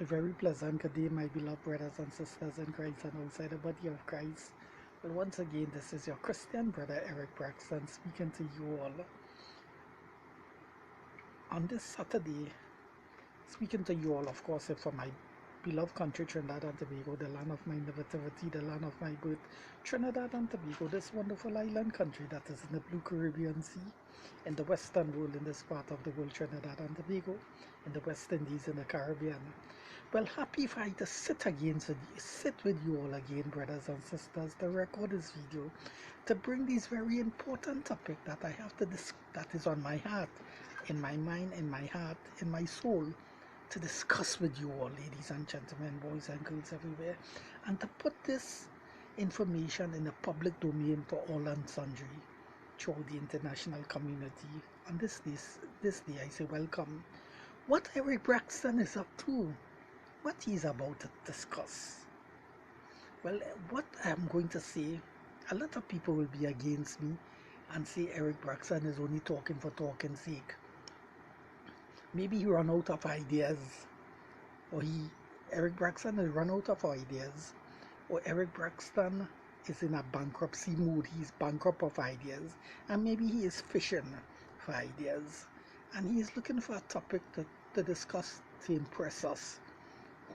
A very pleasant good day, my beloved brothers and sisters in Christ and outside the body of Christ. Well, once again, this is your Christian brother Eric Braxton speaking to you all on this Saturday. Speaking to you all, of course, from my beloved country, Trinidad and Tobago, the land of my nativity, the land of my birth, Trinidad and Tobago, this wonderful island country that is in the blue Caribbean Sea, in the western world, in this part of the world, Trinidad and Tobago, in the West Indies, in the Caribbean. Well, happy if I to sit with you all again, brothers and sisters, to record this video, to bring this very important topic that I have to that is on my heart, in my mind, in my heart, in my soul, to discuss with you all, ladies and gentlemen, boys and girls everywhere, and to put this information in the public domain for all and sundry throughout the international community. On this day, I say welcome. What Eric Braxton is up to, what he's about to discuss. Well, what I'm going to say, a lot of people will be against me and say Eric Braxton is only talking for talking's sake. Maybe he run out of ideas, or Eric Braxton has run out of ideas, or Eric Braxton is in a bankruptcy mood. He's bankrupt of ideas, and maybe he is fishing for ideas, and he is looking for a topic to discuss to impress us.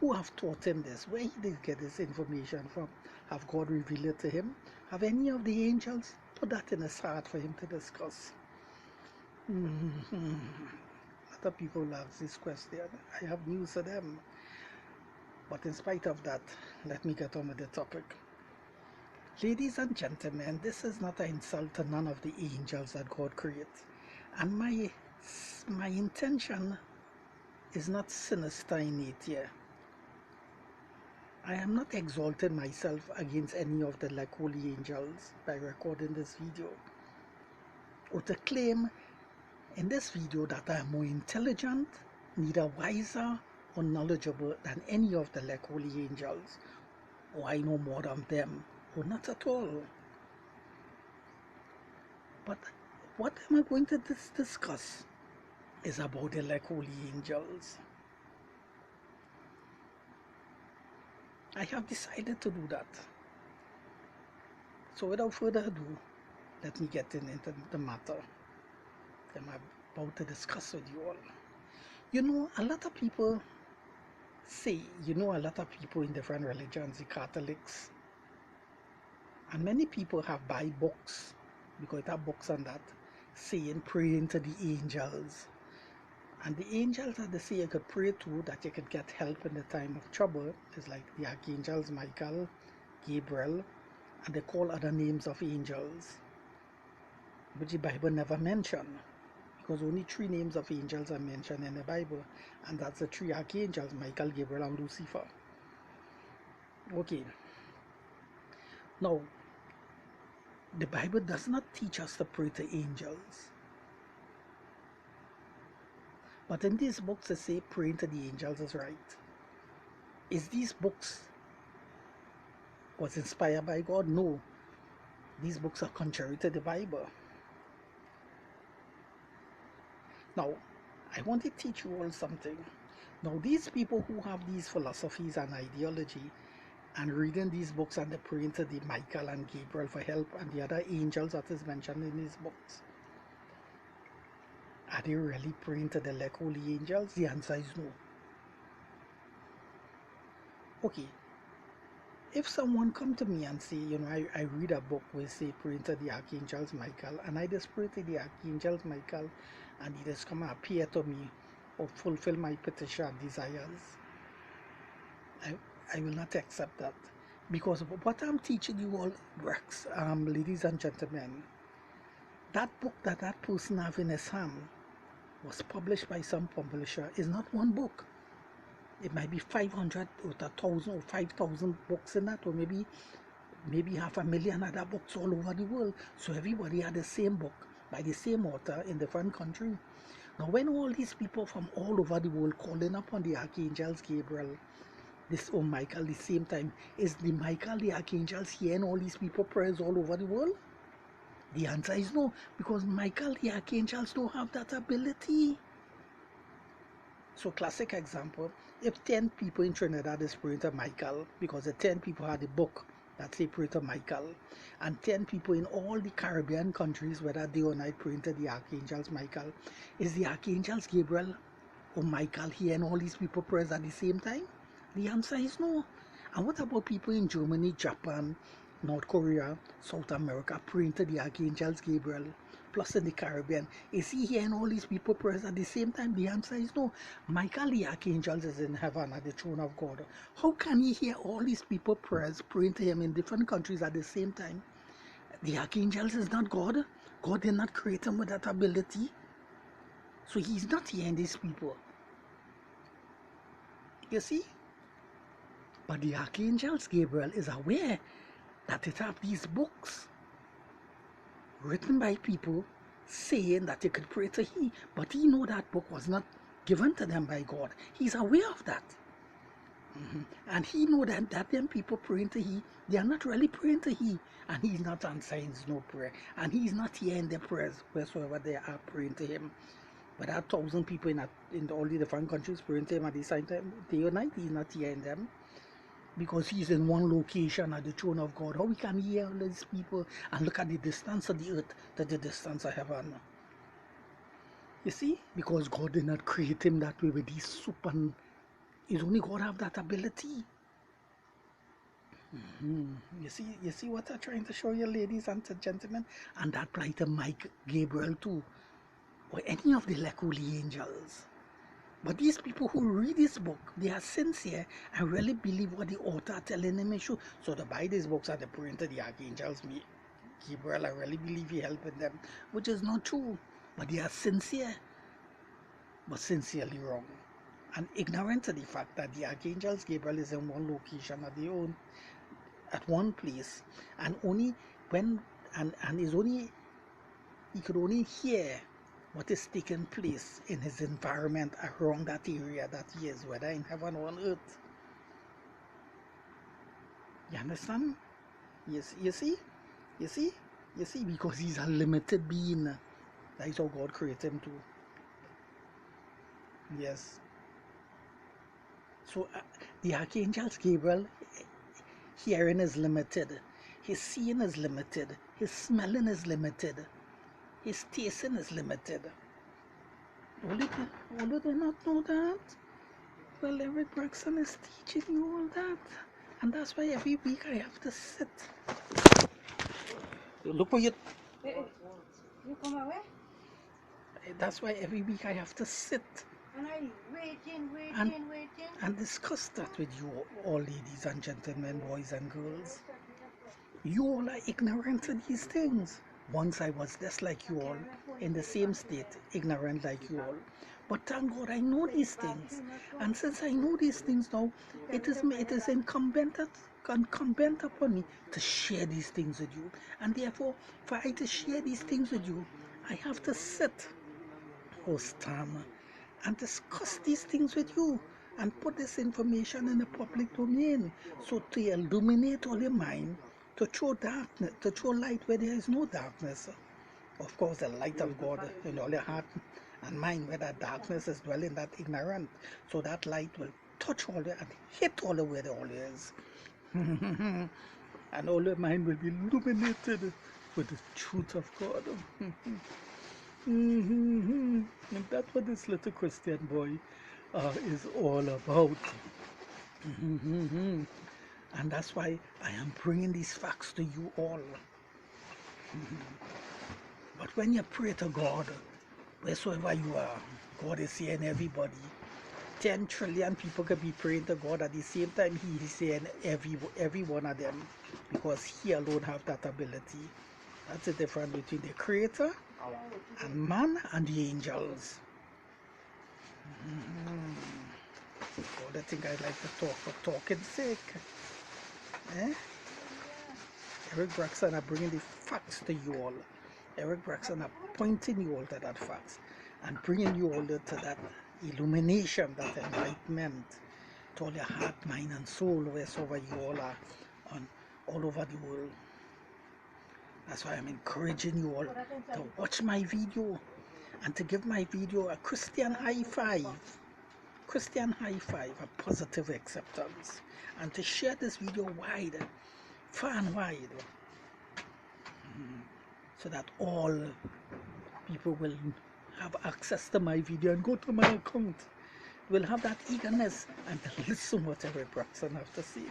Who have taught him this? Where he did get this information from? Have God revealed it to him? Have any of the angels put that in his heart for him to discuss? Other people ask this question. I have news for them. But in spite of that, let me get on with the topic. Ladies and gentlemen, this is not an insult to none of the angels that God creates. And my intention is not sinister in nature. I am not exalting myself against any of the like holy angels by recording this video, or to claim in this video that I am more intelligent, neither wiser or knowledgeable than any of the like holy angels, or I know more than them, or not at all. But what am I going to discuss is about the like holy angels. I have decided to do that. So without further ado, let me get into the matter that I'm about to discuss with you all. You know, a lot of people say, a lot of people in different religions, the Catholics, and many people have buy books, because they have books on that, saying praying to the angels. And the angels that they say you could pray to, that you could get help in the time of trouble, is like the archangels Michael, Gabriel, and they call other names of angels, which the Bible never mentioned, because only 3 names of angels are mentioned in the Bible, and that's the 3 archangels, Michael, Gabriel, and Lucifer. Okay. Now, the Bible does not teach us to pray to angels. But in these books they say praying to the angels is right. Is these books was inspired by God? No. These books are contrary to the Bible. Now, I want to teach you all something. Now, these people who have these philosophies and ideology and reading these books and they're praying to the Michael and Gabriel for help and the other angels that is mentioned in these books, are they really praying to the like holy angels? The answer is no. Okay, if someone come to me and say, I read a book where say praying to the archangels Michael, and I just pray to the archangels Michael, and he just come and appear to me or fulfill my petition and desires, I will not accept that, because what I'm teaching you all, ladies and gentlemen, that book that person have in his hand was published by some publisher is not one book. It might be 500 or 1,000 or 5,000 books in that, or maybe 500,000 other books all over the world. So everybody had the same book by the same author in different country. Now when all these people from all over the world calling upon the archangels Gabriel, this or Michael, the same time, is the Michael the archangels hearing all these people prayers all over the world? The answer is no, because Michael the archangels don't have that ability. So classic example, if 10 people in Trinidad is praying to Michael, because the 10 people had a book that say pray to Michael, and 10 people in all the Caribbean countries, whether day or night, praying to the archangels Michael, is the archangels Gabriel or Michael hearing all these people prayers at the same time? The answer is no. And what about people in Germany, Japan, North Korea, South America praying to the archangels Gabriel, plus in the Caribbean? Is he hearing all these people prayers at the same time? The answer is no. Michael the archangel is in heaven at the throne of God. How can he hear all these people prayers praying to him in different countries at the same time? The archangels is not God. God did not create him with that ability. So he's not hearing these people. You see? But the archangels Gabriel is aware that it have these books written by people saying that they could pray to he, but he know that book was not given to them by God. He's aware of that. And he know that them people praying to he, they are not really praying to he, and he's not answering no prayer, and he's not hearing their prayers wheresoever they are praying to him. But there are 1,000 people in all the different countries praying to him at the same time, day or night. He's not hearing them, because he's in one location at the throne of God. How we can hear all these people and look at the distance of the earth to the distance of heaven? You see, because God did not create him that way with these super. It's only God have that ability. You see what I'm trying to show you, ladies and gentlemen, and that applies to Mike Gabriel too, or any of the Lekuli angels. But these people who read this book, they are sincere and really believe what the author telling them is true. So they buy these books and they pray to the archangels, me, Gabriel, I really believe he helping them, which is not true. But they are sincere, but sincerely wrong. And ignorant to the fact that the archangels Gabriel is in one location at one place, and only when and is only he could only hear what is taking place in his environment around that area that he is, whether in heaven or on earth. You understand? Yes, you see, because he's a limited being. That is how God created him too. Yes. So the archangels Gabriel, hearing is limited, his seeing is limited, his smelling is limited, his tasting is limited. All they not know that? Well, Eric Braxton is teaching you all that. And that's why every week I have to sit. Look what you... You come away? That's why every week I have to sit. And I waiting. And discuss that with you all, ladies and gentlemen, boys and girls. You all are ignorant to these things. Once I was just like you all, in the same state, ignorant like you all. But thank God I know these things. And since I know these things now, it is incumbent upon me to share these things with you. And therefore, for I to share these things with you, I have to sit or stand and discuss these things with you and put this information in the public domain, so to illuminate all your mind, to throw darkness, to throw light where there is no darkness. Of course, the light of God in all your heart and mind, where that darkness is dwelling, that ignorant, so that light will touch all the and hit all the where the all is. And all your mind will be illuminated with the truth of God. And that's what this little Christian boy is all about. And that's why I am bringing these facts to you all. But when you pray to God, wheresoever you are, God is seeing everybody. 10 trillion people could be praying to God at the same time. He is seeing every one of them, because he alone have that ability. That's the difference between the Creator and man and the angels. God, I think I like to talk for talking's sake. Eric Braxton are bringing the facts to you all. Eric Braxton are pointing you all to that facts and bringing you all to that illumination, that enlightenment to all your heart, mind and soul, wheresoever you all are all over the world. That's why I'm encouraging you all to watch my video and to give my video a Christian high five. Christian high five, a positive acceptance, and to share this video wide, far and wide, so that all people will have access to my video and go to my account, will have that eagerness and to listen what Eric Braxton have to say.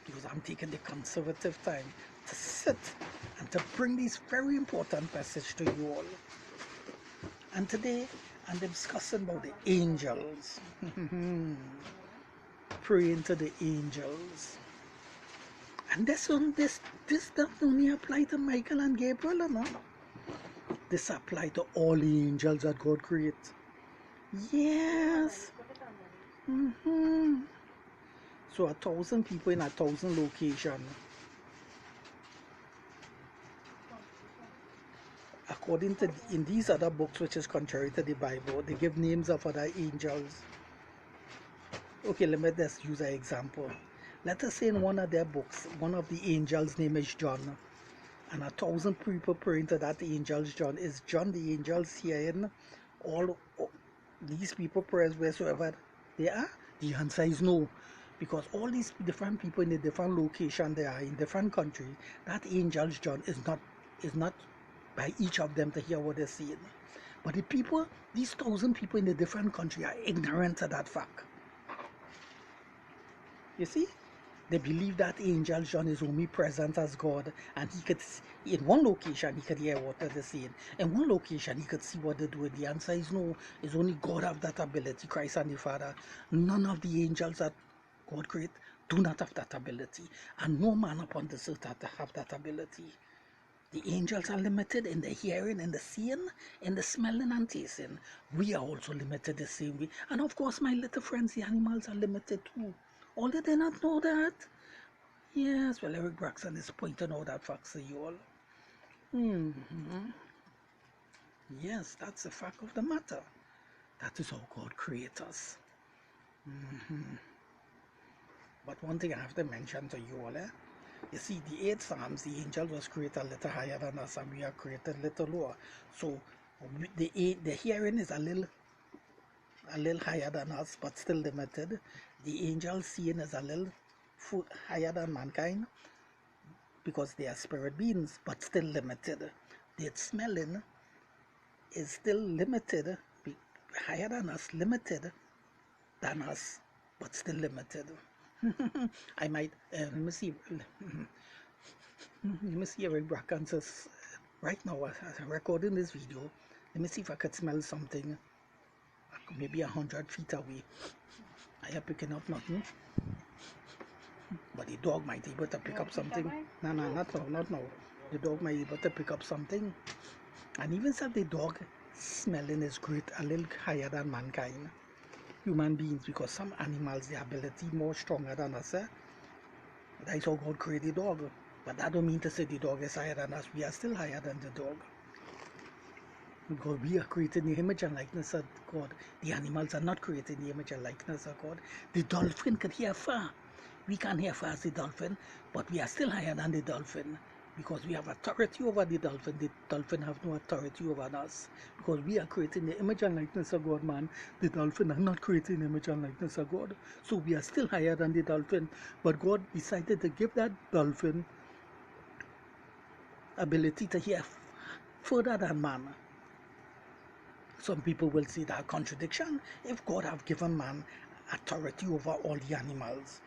Because I'm taking the conservative time to sit and to bring this very important message to you all. And today I'm discussing about the angels. Praying to the angels. And this doesn't only apply to Michael and Gabriel, no? This applies to all the angels that God created. Yes. So 1,000 people in 1,000 locations. According to in these other books, which is contrary to the Bible, they give names of other angels. Okay, let me just use an example. Let us say in one of their books, one of the angels' name is John, and 1,000 people praying to that angel's John. Is John the angels hearing all these people prayers wheresoever they are? The answer is no, because all these different people in a different location, they are in different countries. That angel's John is not by each of them to hear what they're saying. But the people, these 1,000 people in a different country, are ignorant of that fact. You see, they believe that angel John is omnipresent as God, and he could, in one location, he could hear what they're saying. In one location, he could see what they're doing. The answer is no. It's only God have that ability, Christ and the Father. None of the angels that God created do not have that ability, and no man upon this earth have that ability. The angels are limited in the hearing, in the seeing, in the smelling and tasting. We are also limited the same way. And of course, my little friends, the animals are limited too. All did they not know that? Yes, well, Eric Braxton is pointing out that fact to you all. Yes, that's the fact of the matter. That is how God creates us. But one thing I have to mention to you all, you see, the 8 Psalms, the angel was created a little higher than us, and we are created a little lower. So the hearing is a little higher than us, but still limited. The angel seeing is a little higher than mankind, because they are spirit beings, but still limited. The smelling is still limited, higher than us, limited than us, but still limited. I might, let me see Eric Braxton says, right now as I'm recording this video, let me see if I could smell something, maybe 100 feet away. I am picking up nothing, but the dog might be able to pick up something. No, not now. The dog might be able to pick up something. And even if the dog smelling is great, a little higher than mankind, human beings, because some animals, the ability more stronger than us. That is how God created the dog. But that don't mean to say the dog is higher than us. We are still higher than the dog. Because we are created in the image and likeness of God. The animals are not created in the image and likeness of God. The dolphin can hear far. We can't hear far as the dolphin, but we are still higher than the dolphin. Because we have authority over the dolphin have no authority over us. Because we are created in the image and likeness of God, man. The dolphin are not created in the image and likeness of God. So we are still higher than the dolphin. But God decided to give that dolphin ability to hear further than man. Some people will see that contradiction. If God have given man authority over all the animals,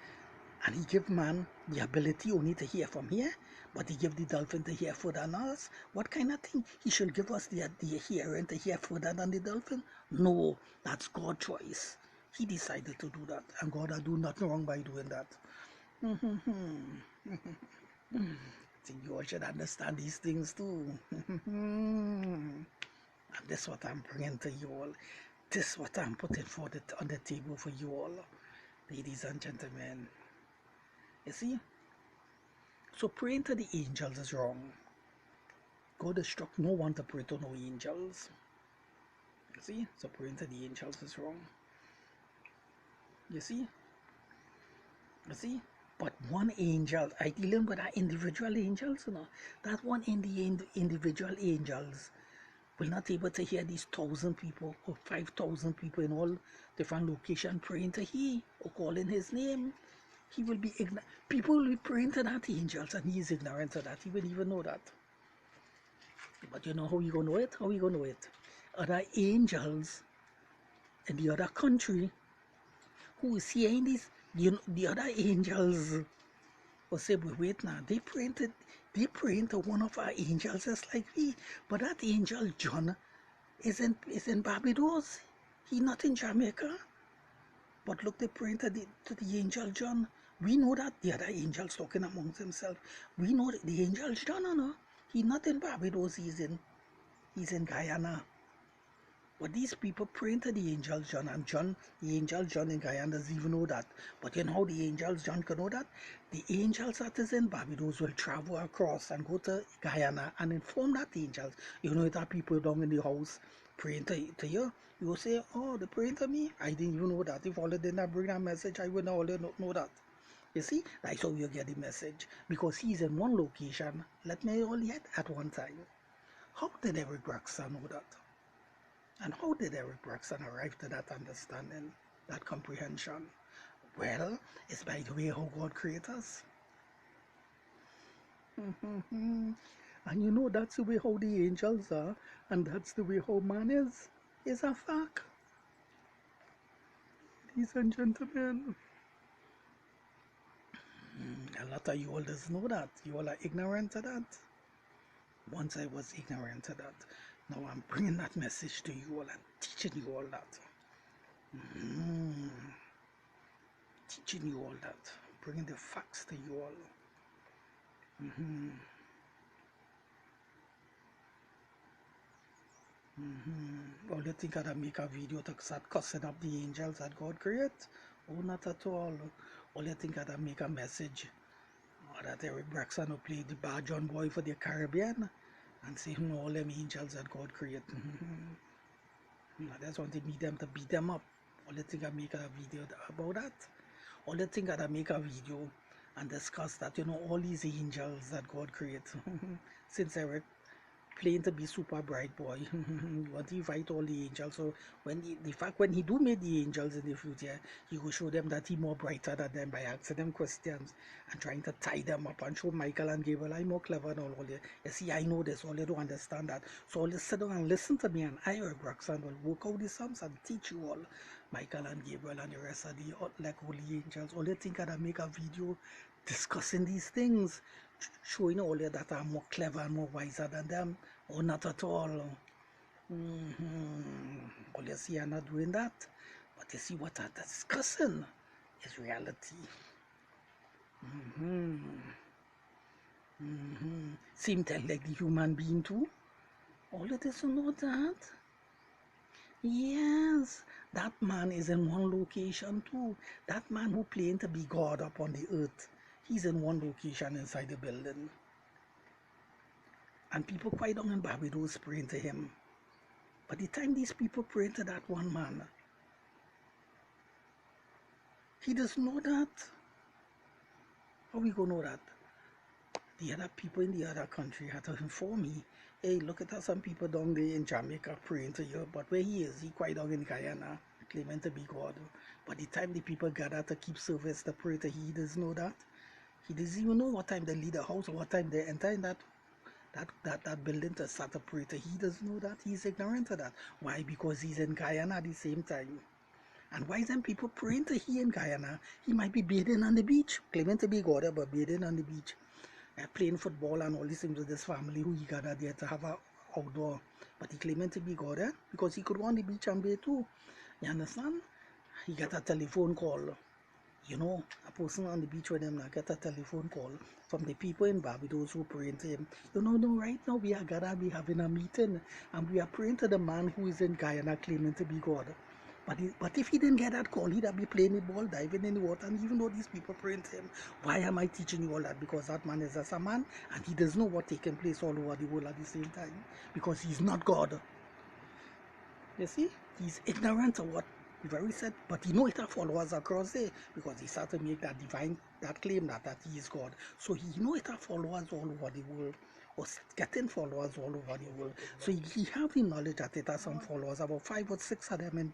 and he give man the ability only to hear from here, but he give the dolphin to hear further than us, what kind of thing? He should give us the hearing to hear further than the dolphin? No, that's God's choice. He decided to do that, and God will do nothing wrong by doing that. I think you all should understand these things too. And this is what I'm bringing to you all. This is what I'm putting on the table for you all, ladies and gentlemen. You see? So praying to the angels is wrong. God instructs no one to pray to no angels. You see? So praying to the angels is wrong. You see? You see? But one angel, I dealing with our individual angels, you know. That one in the individual angels will not able to hear these 1,000 people or 5,000 people in all different locations praying to He or calling His name. He will be ignorant. People will be praying to that angels, and He is ignorant of that. He will even know that. But you know how you gonna know it? How you gonna know it? Other angels in the other country who is hearing this, you know, the other angels will say, but wait now, they praying to one of our angels just like we. But that angel John is in Barbados. He's not in Jamaica. But look, they praying to the angel John. We know that the other angels talking amongst themselves. We know that the angel John, no, he's not in Barbados, he's in Guyana. But these people praying to the angel John, and John, the angel John in Guyana doesn't even know that. But you know how the angel John can know that? The angels that is in Barbados will travel across and go to Guyana and inform that angels. You know that people down in the house praying to you. You will say, oh, they're praying to me. I didn't even know that. If all did not bring that message, I would not know that. You see, that's how you get the message. Because he's in one location, let me all yet at one time. How did Eric Braxton know that? And how did Eric Braxton arrive to that understanding, that comprehension? Well, it's by the way how God creates us. And you know that's the way how the angels are, and that's the way how man is. It's a fact. Ladies and gentlemen, a lot of you all doesn't know that. You all are ignorant of that. Once I was ignorant of that. Now I'm bringing that message to you all and teaching you all that. Teaching you all that. Bringing the facts to you all. All you think I'd make a video to start cussing up the angels that God create? Oh, not at all. All you think I'd make a message or that Eric Braxton will play the Bar John Boy for the Caribbean and say, no, all them angels that God create. I just want to meet them to beat them up. All you think I make a video about that? All you think I'd make a video and discuss that, you know, all these angels that God create. Since Eric playing to be super bright boy, you want to invite all the angels. So when when he do meet the angels in the future, he will show them that he more brighter than them by asking them questions and trying to tie them up and show Michael and Gabriel I'm more clever than all you. You see, I know this, all you don't understand that. So all you sit down and listen to me, and I, Eric Braxton, will work out the sums and teach you all, Michael and Gabriel and the rest of the like holy angels. All you think I'd make a video discussing these things, showing all you that I'm more clever and more wiser than them, or not at all. All you see, I'm not doing that. But you see what I'm discussing is reality. Same thing like the human being too. All you doesn't know that. Yes, that man is in one location too. That man who claimed to be God upon the earth, he's in one location inside the building. And people quite down in Barbados praying to him. But the time these people pray to that one man, he doesn't know that. How we gonna know that? The other people in the other country had to inform me, hey, look at how some people down there in Jamaica praying to you. But where he is, he quite down in Guyana, claiming to be God. But the time the people gather to keep service, to pray to he doesn't know that. He doesn't even know what time they leave the house or what time they enter in that building to start to pray to. He doesn't know that. He's ignorant of that. Why? Because he's in Guyana at the same time. And why them people praying to he in Guyana? He might be bathing on the beach, claiming to be God, but bathing on the beach, playing football and all these things with his family who he gathered there to have a outdoor. But he claiming to be God, because he could go on the beach and bathe too. You understand? He got a telephone call. You know, a person on the beach with him now get a telephone call from the people in Barbados who praying to him. You know, no, right now we are gonna be having a meeting and we are praying to the man who is in Guyana claiming to be God. But if he didn't get that call, he'd be playing the ball, diving in the water. And even though these people praying to him, why am I teaching you all that? Because that man is just a man and he doesn't know what's taking place all over the world at the same time. Because he's not God. You see, he's ignorant of what he very said, but he knows that followers across there because he started to make that claim that he is God. So he knows that followers all over the world or getting followers all over the world. So he have the knowledge that it has some followers, about 5 or 6 of them in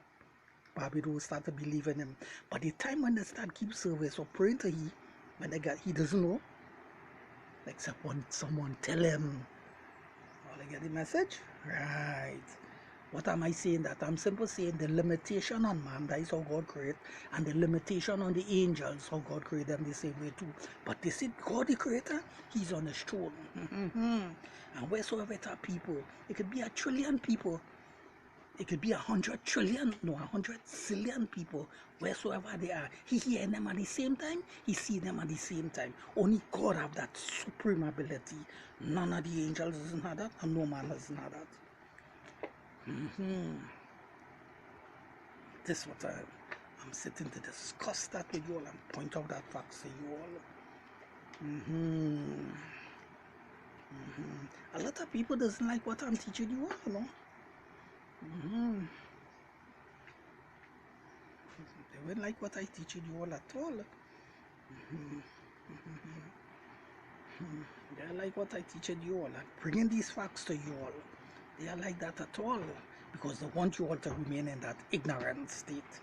Barbados start to believe in him. But the time when they start keep service or praying to he, when they get, he doesn't know. Except when someone tell him. Oh, they get the message? Right. What am I saying? That I'm simply saying the limitation on man, that is how God create, and the limitation on the angels, how God create them the same way too. But they see God the creator, he's on his throne. And wheresoever it are people, it could be 1 trillion people, it could be 100 trillion, no, 100 zillion people, wheresoever they are. He hear them at the same time, he see them at the same time. Only God have that supreme ability. None of the angels doesn't have that, and no man doesn't have that. This is what I'm sitting to discuss that with you all and point out that facts to you all. A lot of people doesn't like what I'm teaching you all, you know. They won't like what I teaching you all at all. They don't like what I teaching you all and bringing these facts to you all. They don't like that at all, because they want you all to remain in that ignorant state.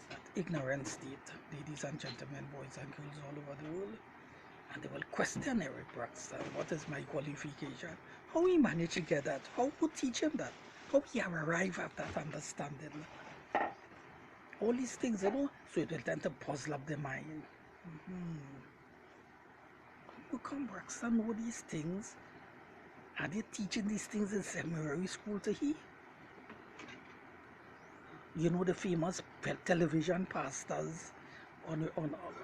That ignorant state, ladies and gentlemen, boys and girls all over the world. And they will question Eric Braxton. What is my qualification? How he managed to get that? How would teach him that? How he have arrived at that understanding? All these things, you know, so it will tend to puzzle up the mind. How come Braxton know these things? Are they teaching these things in seminary school to he? You know, the famous television pastors on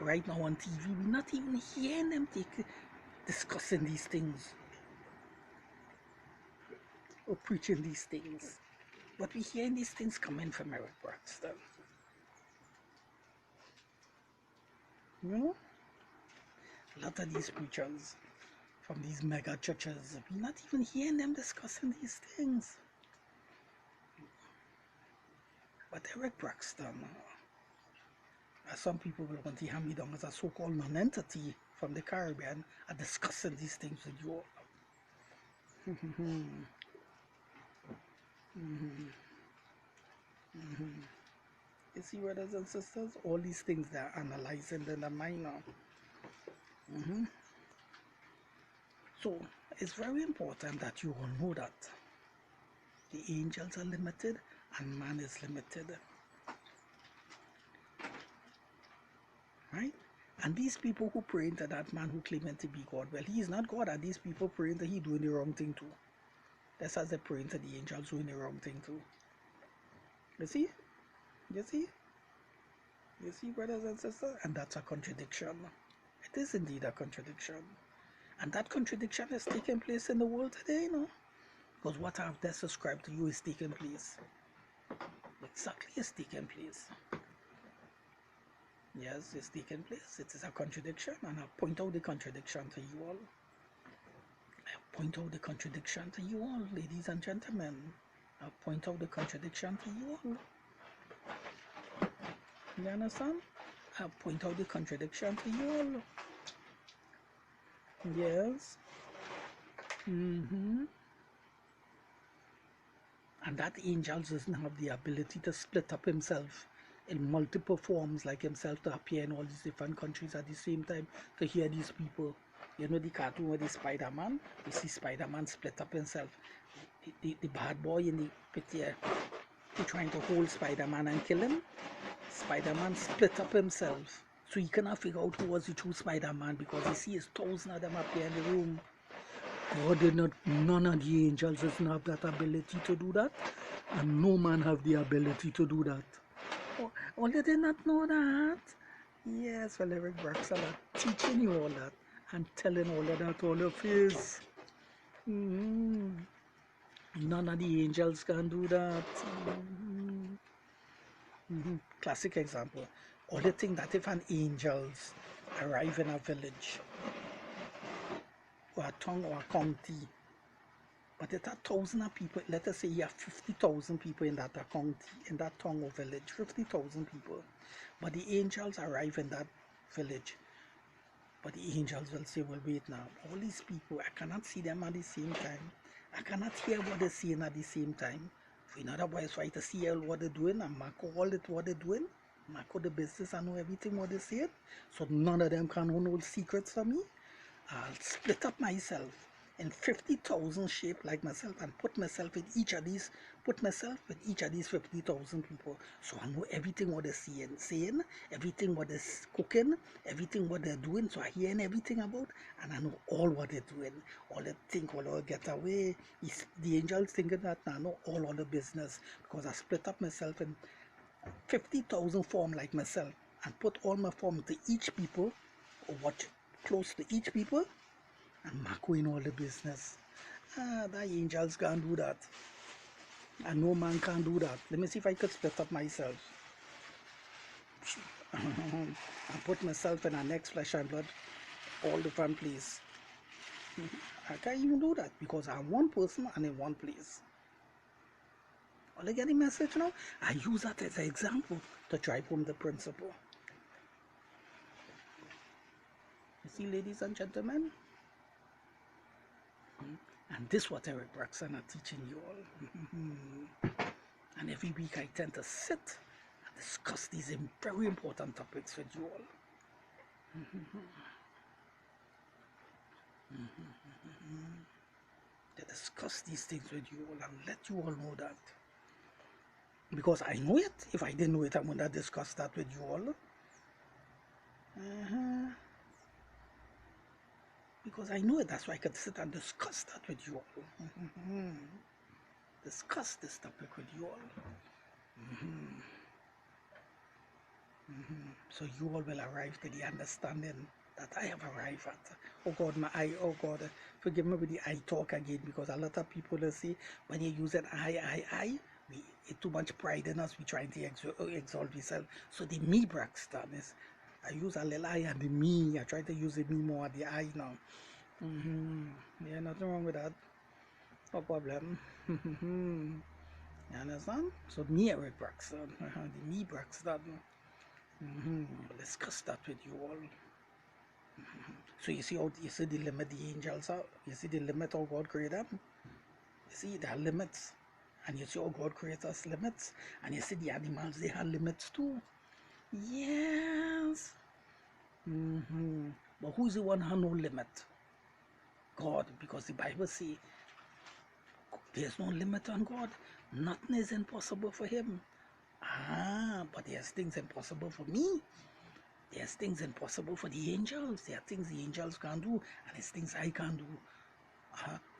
right now on TV, we're not even hearing them discussing these things or preaching these things, but we're hearing these things coming from Eric Braxton. You know, a lot of these preachers from these mega churches, we're not even hearing them discussing these things. But Eric Braxton, as some people will want to hand me down as a so-called non-entity from the Caribbean, are discussing these things with you all. You see, brothers and sisters, all these things they are analyzing in the mind now. So it's very important that you all know that the angels are limited and man is limited. Right? And these people who pray into that man who claiming to be God, well, he is not God, and these people praying that he doing the wrong thing too. That's as they pray into the angels doing the wrong thing too. You see? You see? You see, brothers and sisters? And that's a contradiction. It is indeed a contradiction. And that contradiction is taking place in the world today, you know. Because what I've just described to you is taking place. Exactly, is taking place. Yes, it's taking place. It is a contradiction, and I'll point out the contradiction to you all. I'll point out the contradiction to you all, ladies and gentlemen. I'll point out the contradiction to you all. You understand? I'll point out the contradiction to you all. Yes. And that angel doesn't have the ability to split up himself in multiple forms like himself, to appear in all these different countries at the same time, to hear these people. You know the cartoon with the Spider-Man? You see Spider-Man split up himself. The bad boy in the picture, he trying to hold Spider-Man and kill him. Spider-Man split up himself. So he cannot figure out who was the true Spider-Man, because he sees thousands of them up here in the room. God did not, none of the angels doesn't have that ability to do that, and no man have the ability to do that. Oh, you did not know that? Yes, well, Eric Braxton are teaching you all that and telling all of that all your face. None of the angels can do that. Classic example. All the thing that if an angels arrive in a village or a town or a county, but it are thousands of people, let us say you have 50,000 people in that county, in that town or village, 50,000 people, but the angels arrive in that village, But the angels will say, well, wait now, all these people, I cannot see them at the same time. I cannot hear what they're saying at the same time. For in other words, I to see all what they're doing and mark all it what they're doing, mark all the business, I know everything what they're saying. So none of them can hold secrets from me. I'll split up myself in 50,000 shape like myself and put myself in each of these, put myself with each of these 50,000 people. So I know everything what they're saying, everything what they're cooking, everything what they're doing. So I hearing everything about, and I know all what they're doing. All they think, all they get away. The angels thinking that I know all the business because I split up myself in 50,000 form like myself and put all my form to each people or what close to each people and Marco in all the business. The angels can't do that. And no man can do that. Let me see if I could split up myself. And put myself in our next flesh and blood, all different place. I can't even do that because I'm one person and in one place. All you get the message now? I use that as an example to drive home the principle. You see, ladies and gentlemen? And this is what Eric Braxton are teaching you all. And every week I tend to sit and discuss these very important topics with you all. To discuss these things with you all and let you all know that. Because I know it. If I didn't know it, I would not discuss that with you all. Because I know it, that's why I could sit and discuss that with you all. Discuss this topic with you all. So you all will arrive to the understanding that I have arrived at. Oh God, my eye, oh God, forgive me with the I talk again, because a lot of people will say, when you use an I, we too much pride in us, we trying to exalt ourselves. So the me Braxton is, I use a little I and the me, I try to use the me more at the I now. Yeah, nothing wrong with that. No problem. You understand? So me Eric Braxton, the me Braxton. We'll discuss that with you all. So you see how you see the limit the angels are. You see the limit how God created them. You see there are limits, and you see how God creates us limits, and you see the animals they have limits too. Yes. But who's the one who has no limit? God, because the Bible says there's no limit on God. Nothing is impossible for Him. But there's things impossible for me. There's things impossible for the angels. There are things the angels can't do, and there's things I can't do.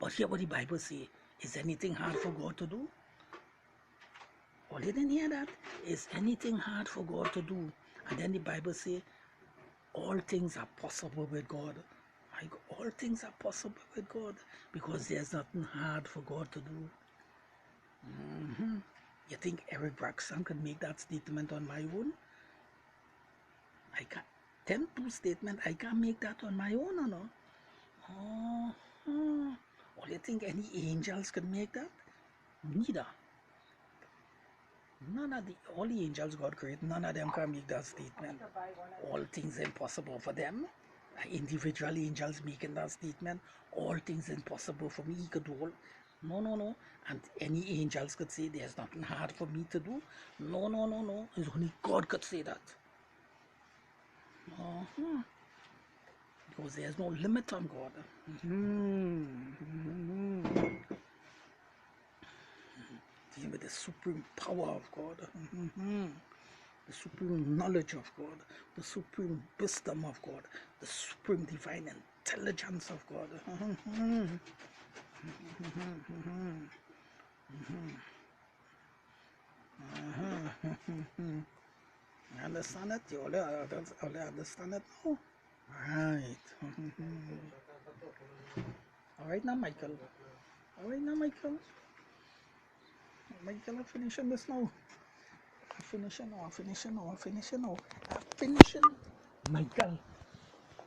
But hear what the Bible says. Is anything hard for God to do? Oh, you didn't hear that? Is anything hard for God to do? And then the Bible says, all things are possible with God. All things are possible with God because there's nothing hard for God to do. You think Eric Braxton could make that statement on my own? I can't. 10-2 statement, I can't make that on my own, or no? Or you think any angels could make that? Neither. All the angels God created, none of them can make that statement. All things impossible for them. Individual angels making that statement. All things impossible for me. He could do all. No. And any angels could say there's nothing hard for me to do. No. It's only God could say that. Because there's no limit on God. Dealing with the supreme power of God, the supreme knowledge of God, the supreme wisdom of God, the supreme divine intelligence of God. You understand it? You all understand it now? Right. All right now, Michael. Michael, I'm finishing this now. I'm finishing. Michael.